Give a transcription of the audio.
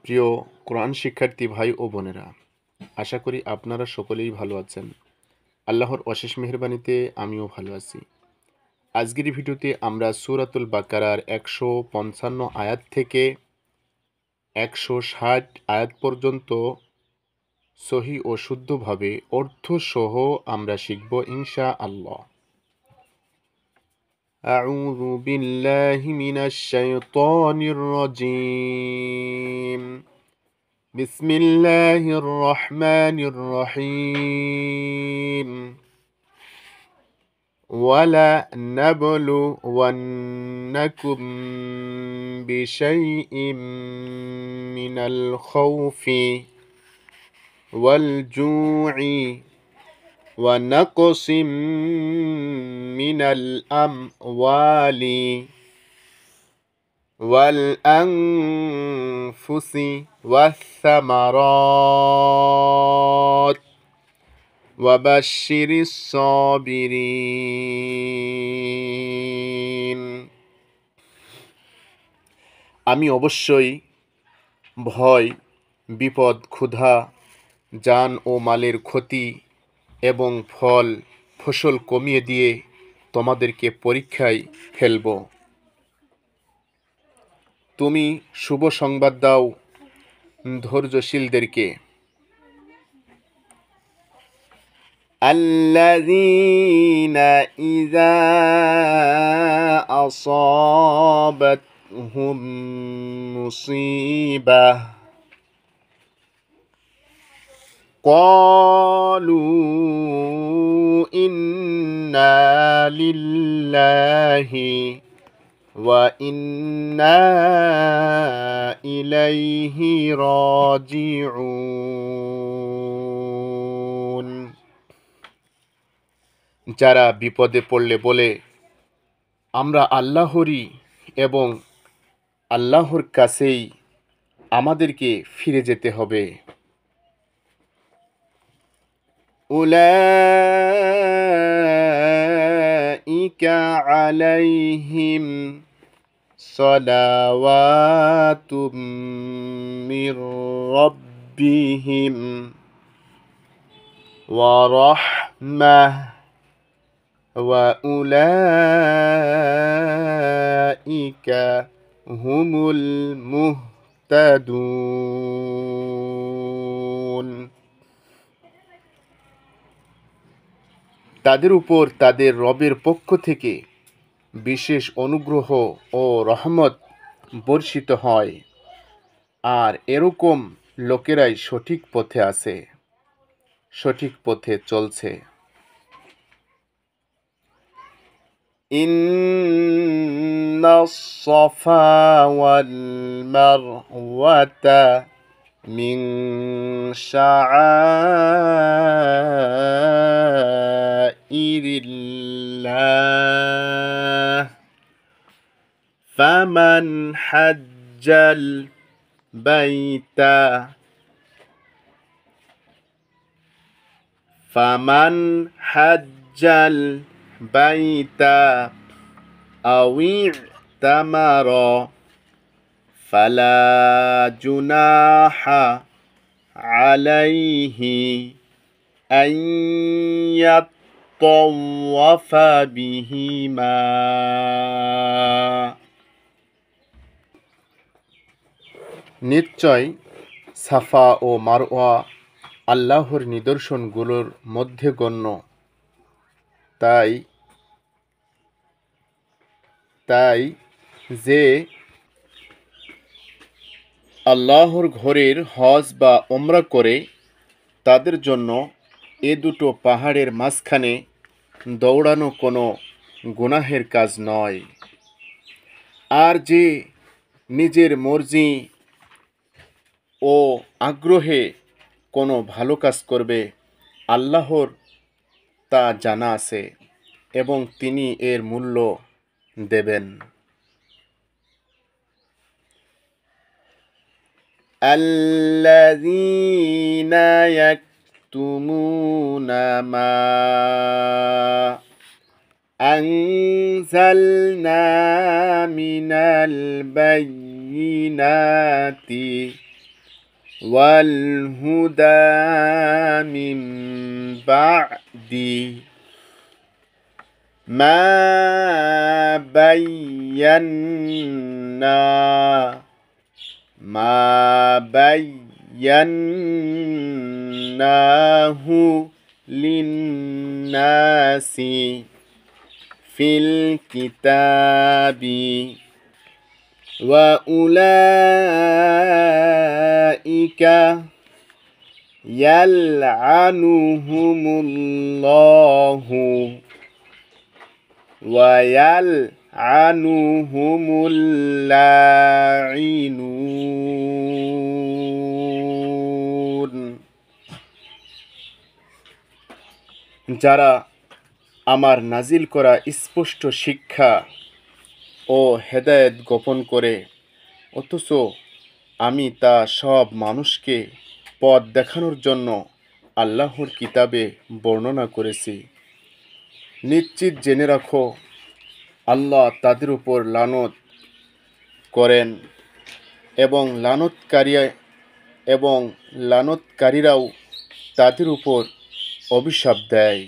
প্রিয় কোরআন শিক্ষার্থী ভাই ও বোনেরা, আশা করি আপনারা সকলেই ভালো আছেন। আল্লাহর অশেষ মেহেরবানিতে আমিও ভালো আছি। আজকের ভিডিওতে আমরা সূরাতুল বাকারার 155 আয়াত থেকে 160 আয়াত পর্যন্ত সহি ও শুদ্ধভাবে অর্থসহ আমরা শিখব ইনশাআল্লাহ। আউযু বিল্লাহি মিনাশ শাইতানির রাজীম। بسم الله الرحمن الرحيم ولنبلونكم بشيء من الخوف والجوع ونقص من الأموال والأنفس والثمرات وبشر الصابرين। আমি অবশ্যই ভয়, বিপদ, ক্ষুধা, জান ও মালের ক্ষতি এবং ফসল কমিয়ে দিয়ে তোমাদেরকে পরীক্ষায় ফেলব। তুমি শুভ সংবাদ দাও ধৈর্যশীলদেরকে। الذين إذا أصابتهم مصيبة قالوا إنا لله وإنا إليه راجعون। যারা বিপদে পড়লে বলে, আমরা আল্লাহরই এবং আল্লাহর কাছেই আমাদেরকে ফিরে যেতে হবে। উলাইকা আলাইহিম সালাওয়াতুম মির রাব্বিহিম ওয়া রাহমাহ ওয়া উলাইকা হুমুল মুহতাদুন। তাদের উপর তাদের রবের পক্ষ থেকে বিশেষ অনুগ্রহ ও রহমত বর্ষিত হয়, আর এরকম লোকেরাই সঠিক পথে আছে, সঠিক পথে চলছে। ইন্নাস সাফা ওয়াল মারওয়াতা মিন শাআইরিল্লাহ ফামান হাজ্জাল বাইতা আও ই'তামারা ফালা জুনাহা আলাইহি আন ইয়াত্তাওয়াফা বিহিমা। নিশ্চয় সাফা ও মারওয়া আল্লাহর নিদর্শনগুলোর মধ্যে গণ্য, তাই যে আল্লাহর ঘরের হজ বা ওমরা করে তাদের জন্য এ দুটো পাহাড়ের মাঝখানে দৌড়ানো কোনো গুনাহের কাজ নয়। আর যে নিজের মর্জি ও আগ্রহে কোনো ভালো কাজ করবে, আল্লাহর তা জানা আছে এবং তিনি এর মূল্য দেবেন। আল্লাযীনা ইয়াকতুমুনা মা আনজালনা মিনাল বায়্যিনাতি والهدى من بعد ما بيناه للناس في الكتاب وأولئك يلعنهم الله ويلعنهم اللاعنون। যারা আমার নাজিল করা স্পষ্ট শিক্ষা ও হেদায়েত গোপন করে, অথচ আমি তা সব মানুষকে পথ দেখানোর জন্য আল্লাহর কিতাবে বর্ণনা করেছি, নিশ্চিত জেনে রাখো আল্লাহ তাদের উপর লানত করেন এবং লানতকারীরাও তাদের উপর অভিশাপ দেয়।